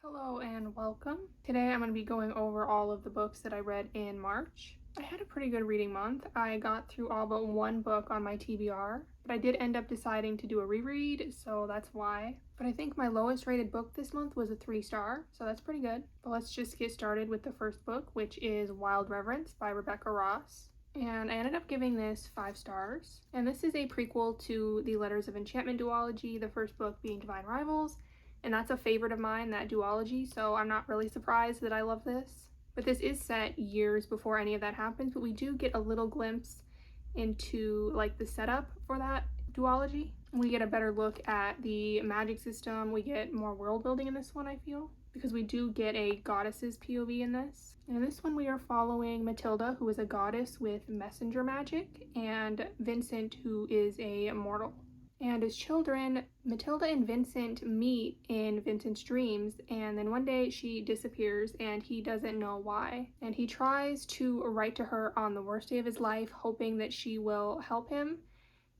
Hello and welcome. Today I'm going to be going over all of the books that I read in March. I had a pretty good reading month. I got through all but one book on my TBR, but I did end up deciding to do a reread, so that's why. But I think my lowest rated book this month was a 3-star, so that's pretty good. But let's just get started with the first book, which is Wild Reverence by Rebecca Ross. And I ended up giving this 5 stars. And this is a prequel to the Letters of Enchantment duology, the first book being Divine Rivals. And that's a favorite of mine, that duology, so I'm not really surprised that I love this. But this is set years before any of that happens, but we do get a little glimpse into like the setup for that duology. We get a better look at the magic system. We get more world building in this one, I feel, because we do get a goddess's POV in this. And in this one we are following Matilda, who is a goddess with messenger magic, and Vincent, who is a mortal. And as children, Matilda and Vincent meet in Vincent's dreams, and then one day she disappears and he doesn't know why. And he tries to write to her on the worst day of his life, hoping that she will help him,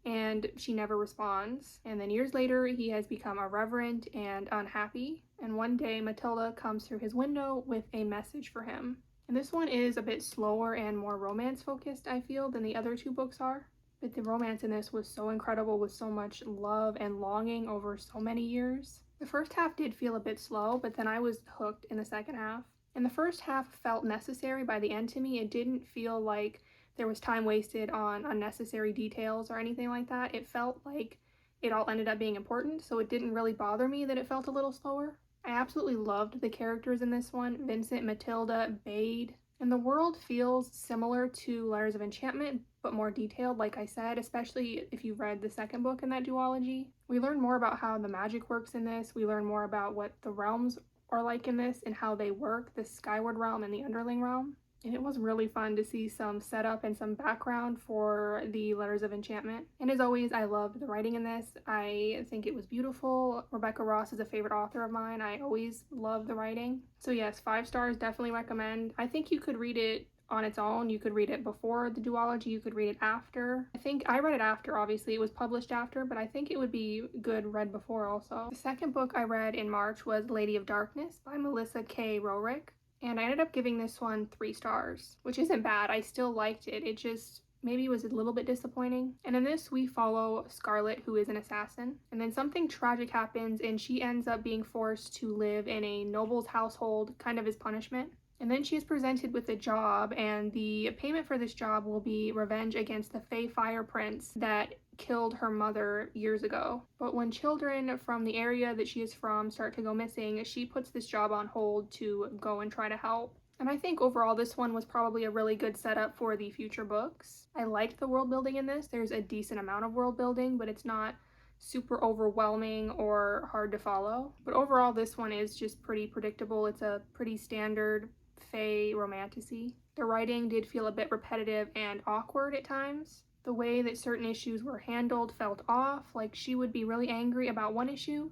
and she never responds. And then years later, he has become irreverent and unhappy, and one day Matilda comes through his window with a message for him. And this one is a bit slower and more romance focused, I feel, than the other two books are. But the romance in this was so incredible, with so much love and longing over so many years. The first half did feel a bit slow, but then I was hooked in the second half. And the first half felt necessary by the end to me. It didn't feel like there was time wasted on unnecessary details or anything like that. It felt like it all ended up being important, so it didn't really bother me that it felt a little slower. I absolutely loved the characters in this one: Vincent, Matilda, Bade. And the world feels similar to Letters of Enchantment, but more detailed, like I said, especially if you've read the second book in that duology. We learn more about how the magic works in this. We learn more about what the realms are like in this and how they work, the Skyward Realm and the Underling Realm. And it was really fun to see some setup and some background for the Letters of Enchantment. And as always, I loved the writing in this. I think it was beautiful. Rebecca Ross is a favorite author of mine. I always love the writing. So yes, 5 stars, definitely recommend. I think you could read it on its own. You could read it before the duology, you could read it after. I think I read it after, obviously it was published after, but I think it would be good read before also. The second book I read in March was Lady of Darkness by Melissa K. Rorick. And I ended up giving this one 3 stars, which isn't bad. I still liked it. It just maybe was a little bit disappointing. And in this, we follow Scarlet, who is an assassin. And then something tragic happens, and she ends up being forced to live in a noble's household, kind of as punishment. And then she is presented with a job, and the payment for this job will be revenge against the Fey Fire Prince that killed her mother years ago. But when children from the area that she is from start to go missing, she puts this job on hold to go and try to help. And I think overall this one was probably a really good setup for the future books. I liked the world building in this. There's a decent amount of world building, but it's not super overwhelming or hard to follow. But overall this one is just pretty predictable. It's a pretty standard Fey romantasy. The writing did feel a bit repetitive and awkward at times. The way that certain issues were handled felt off, like she would be really angry about one issue,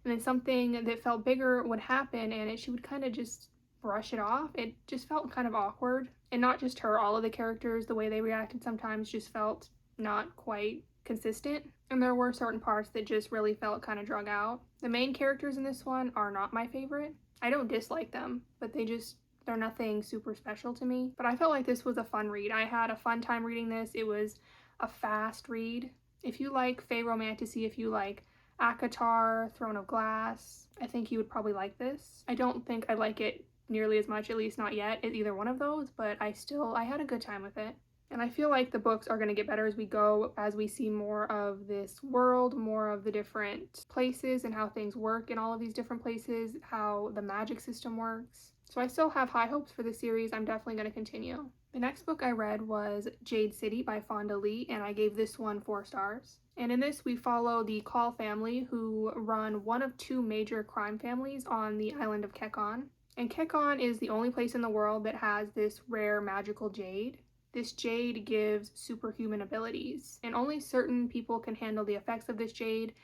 and then something that felt bigger would happen and she would kind of just brush it off. It just felt kind of awkward. And not just her, all of the characters, the way they reacted sometimes just felt not quite consistent. And there were certain parts that just really felt kind of drug out. The main characters in this one are not my favorite. I don't dislike them, but they're nothing super special to me. But I felt like this was a fun read. I had a fun time reading this. It was a fast read. If you like Fey romantasy, if you like ACOTAR, Throne of Glass, I think you would probably like this. I don't think I like it nearly as much, at least not yet, as either one of those, but I had a good time with it. And I feel like the books are going to get better as we go, as we see more of this world, more of the different places and how things work in all of these different places, how the magic system works. So I still have high hopes for the series. I'm definitely going to continue. The next book I read was Jade City by Fonda Lee, and I gave this one 4 stars. And in this, we follow the Call family, who run one of 2 major crime families on the island of Kekon. And Kekon is the only place in the world that has this rare magical jade. This jade gives superhuman abilities, and only certain people can handle the effects of this jade,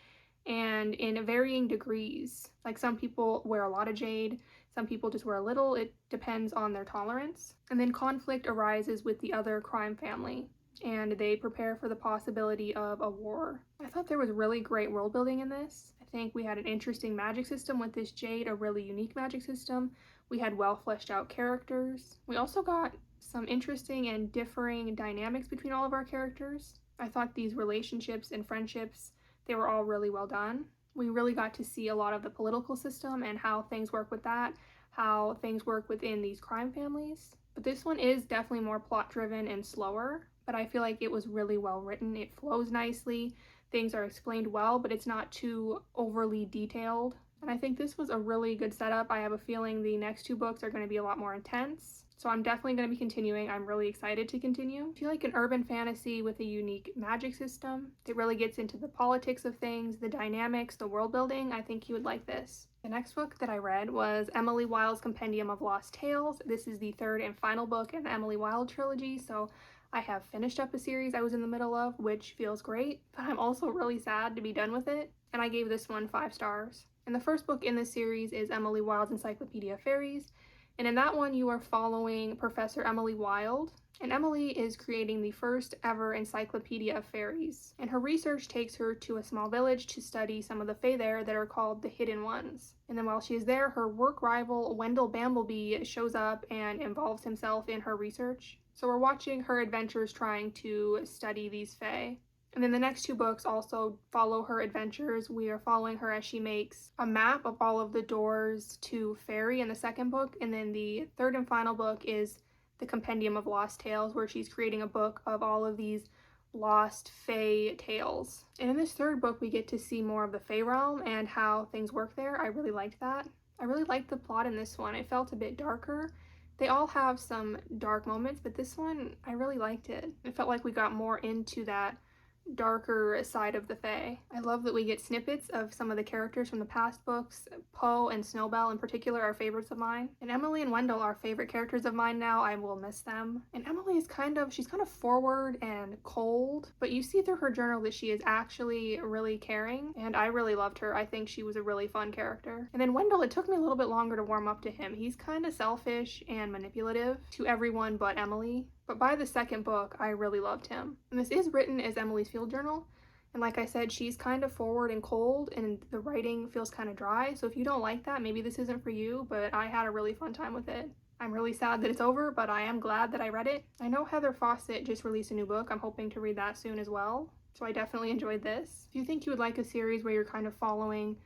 and in varying degrees. Like some people wear a lot of jade, some people just wear a little. It depends on their tolerance. And then conflict arises with the other crime family, and they prepare for the possibility of a war. I thought there was really great world building in this. I I think we had an interesting magic system with this Jade, a really unique magic system. We had well fleshed out characters. We also got some interesting and differing dynamics between all of our characters. I thought these relationships and friendships, they were all really well done. We really got to see a lot of the political system and how things work with that, how things work within these crime families. But this one is definitely more plot driven and slower, but I feel like it was really well written. It flows nicely, things are explained well, but it's not too overly detailed. And I think this was a really good setup. I have a feeling the next two books are going to be a lot more intense. So I'm definitely going to be continuing. I'm really excited to continue. I feel like an urban fantasy with a unique magic system. It really gets into the politics of things, the dynamics, the world building. I think you would like this. The next book that I read was Emily Wilde's Compendium of Lost Tales. This is the third and final book in the Emily Wilde trilogy, so I have finished up a series I was in the middle of, which feels great, but I'm also really sad to be done with it, and I gave this one 5 stars. And the first book in this series is Emily Wilde's Encyclopedia of Fairies, and in that one you are following Professor Emily Wilde, and Emily is creating the first ever encyclopedia of fairies. And her research takes her to a small village to study some of the fae there that are called the Hidden Ones. And then while she is there, her work rival Wendell Bamblebee shows up and involves himself in her research. So we're watching her adventures trying to study these fae. And then the next 2 books also follow her adventures. We are following her as she makes a map of all of the doors to fairy in the second book. And then the third and final book is the Compendium of Lost Tales, where she's creating a book of all of these lost fae tales. And in this third book, we get to see more of the fae realm and how things work there. I really liked that. I really liked the plot in this one. It felt a bit darker. They all have some dark moments, but this one, I really liked it. It felt like we got more into that darker side of the fae. I love that we get snippets of some of the characters from the past books. Poe and Snowbell in particular are favorites of mine. And Emily and Wendell are favorite characters of mine now. I will miss them. And Emily is she's kind of forward and cold, but you see through her journal that she is actually really caring, and I really loved her. I think she was a really fun character. And then Wendell, it took me a little bit longer to warm up to him. He's kind of selfish and manipulative to everyone but Emily. But by the second book, I really loved him. And this is written as Emily's field journal. And like I said, she's kind of forward and cold, and the writing feels kind of dry. So if you don't like that, maybe this isn't for you, but I had a really fun time with it. I'm really sad that it's over, but I am glad that I read it. I know Heather Fawcett just released a new book. I'm hoping to read that soon as well. So I definitely enjoyed this. If you think you would like a series where you're kind of following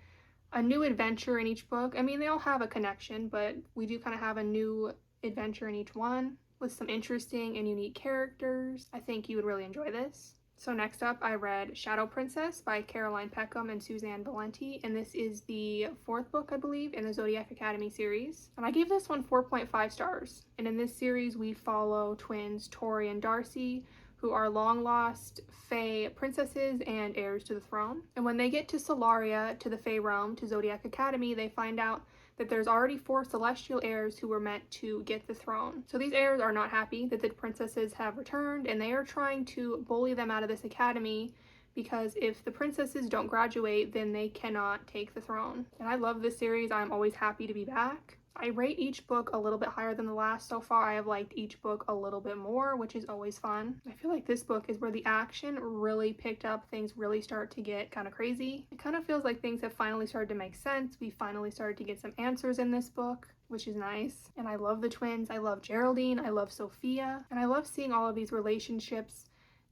a new adventure in each book, I mean, they all have a connection, but we do kind of have a new adventure in each one with some interesting and unique characters. I think you would really enjoy this. So next up, I read Shadow Princess by Caroline Peckham and Suzanne Valenti, and this is the 4th book, I believe, in the Zodiac Academy series. And I gave this one 4.5 stars. And in this series, we follow twins Tori and Darcy, who are long-lost fae princesses and heirs to the throne. And when they get to Solaria, to the fae realm, to Zodiac Academy, they find out that there's already 4 celestial heirs who were meant to get the throne. So these heirs are not happy that the princesses have returned, and they are trying to bully them out of this academy because if the princesses don't graduate, then they cannot take the throne. And I love this series. I'm always happy to be back. I rate each book a little bit higher than the last so far. I have liked each book a little bit more, which is always fun. I feel like this book is where the action really picked up. Things really start to get kind of crazy. It kind of feels like things have finally started to make sense. We finally started to get some answers in this book, which is nice. And I love the twins. I love Geraldine. I love Sophia. And I love seeing all of these relationships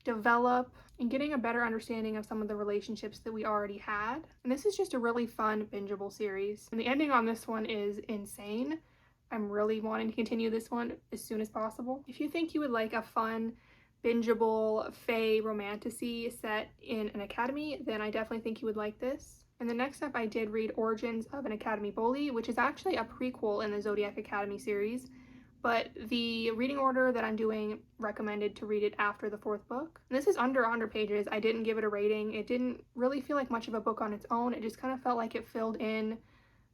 develop and getting a better understanding of some of the relationships that we already had. And this is just a really fun, bingeable series. And the ending on this one is insane. I'm really wanting to continue this one as soon as possible. If you think you would like a fun, bingeable, fae romantasy set in an academy, then I definitely think you would like this. And then next up, I did read Origins of an Academy Bully, which is actually a prequel in the Zodiac Academy series. But the reading order that I'm doing recommended to read it after the 4th book. And this is under 100 pages. I didn't give it a rating. It didn't really feel like much of a book on its own. It just kind of felt like it filled in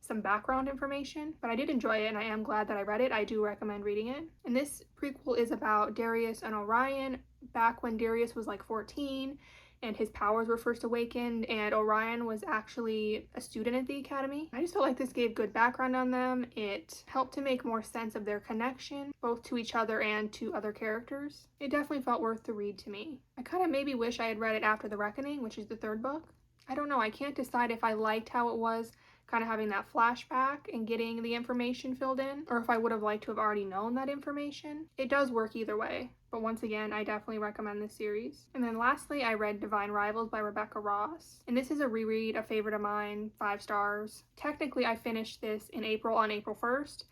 some background information. But I did enjoy it, and I am glad that I read it. I do recommend reading it. And this prequel is about Darius and Orion back when Darius was like 14 and his powers were first awakened, and Orion was actually a student at the academy. I just felt like this gave good background on them. It helped to make more sense of their connection, both to each other and to other characters. It definitely felt worth the read to me. I kind of maybe wish I had read it after The Reckoning, which is the 3rd book. I don't know, I can't decide if I liked how it was kind of having that flashback and getting the information filled in, or if I would have liked to have already known that information. It does work either way, but once again, I definitely recommend this series. And then lastly, I read Divine Rivals by Rebecca Ross, and this is a reread, a favorite of mine, 5 stars. Technically, I finished this in April, on April 1st,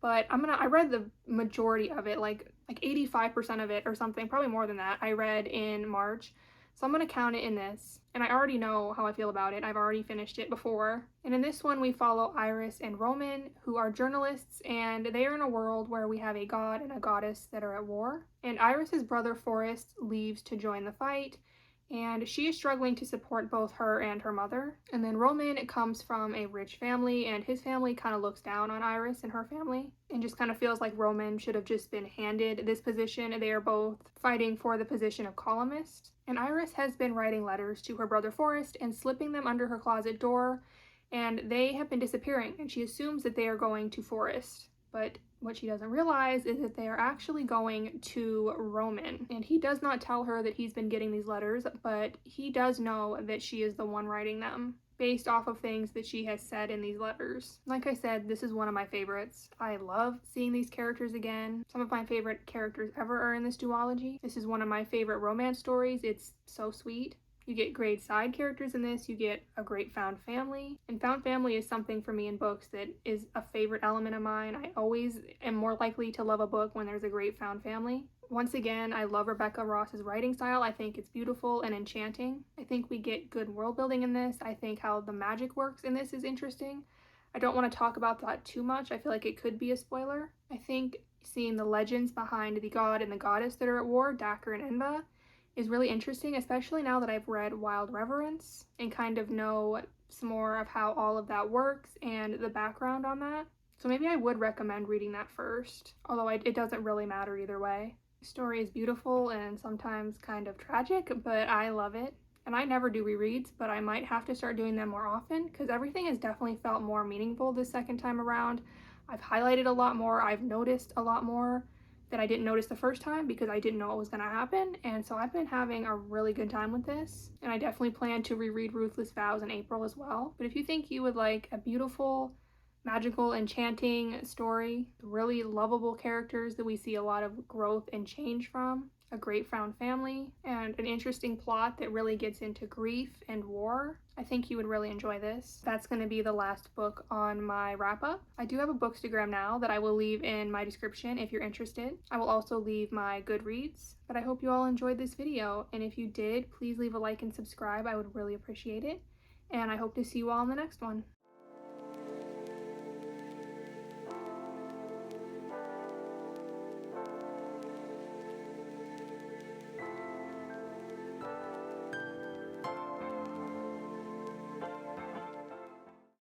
but I read the majority of it, like 85% of it or something, probably more than that, I read in March. So I'm gonna count it in this. And I already know how I feel about it. I've already finished it before. And in this one, we follow Iris and Roman, who are journalists, and they are in a world where we have a god and a goddess that are at war. And Iris's brother Forrest leaves to join the fight, and she is struggling to support both her and her mother. And then Roman comes from a rich family, and his family kind of looks down on Iris and her family and just kind of feels like Roman should have just been handed this position. They are both fighting for the position of columnist. And Iris has been writing letters to her brother Forrest and slipping them under her closet door, and they have been disappearing, and she assumes that they are going to Forrest. But what she doesn't realize is that they are actually going to Roman, and he does not tell her that he's been getting these letters, but he does know that she is the one writing them, based off of things that she has said in these letters. Like I said, this is one of my favorites. I love seeing these characters again. Some of my favorite characters ever are in this duology. This is one of my favorite romance stories. It's so sweet. You get great side characters in this, you get a great found family, and found family is something for me in books that is a favorite element of mine. I always am more likely to love a book when there's a great found family. Once again, I love Rebecca Ross's writing style. I think it's beautiful and enchanting. I think we get good world building in this. I think how the magic works in this is interesting. I don't want to talk about that too much. I feel like it could be a spoiler. I think seeing the legends behind the god and the goddess that are at war, Dacker and Enva, is really interesting, especially now that I've read Wild Reverence and kind of know some more of how all of that works and the background on that. So maybe I would recommend reading that first, although it doesn't really matter either way. The story is beautiful and sometimes kind of tragic, but I love it. And I never do rereads, but I might have to start doing them more often because everything has definitely felt more meaningful this second time around. I've highlighted a lot more, I've noticed a lot more that I didn't notice the first time because I didn't know what was going to happen, and so I've been having a really good time with this, and I definitely plan to reread Ruthless Vows in April as well. But if you think you would like a beautiful, magical, enchanting story, really lovable characters that we see a lot of growth and change from, a great found family, and an interesting plot that really gets into grief and war, I think you would really enjoy this. That's going to be the last book on my wrap-up. I do have a Bookstagram now that I will leave in my description if you're interested. I will also leave my Goodreads, but I hope you all enjoyed this video, and if you did, please leave a like and subscribe. I would really appreciate it, and I hope to see you all in the next one.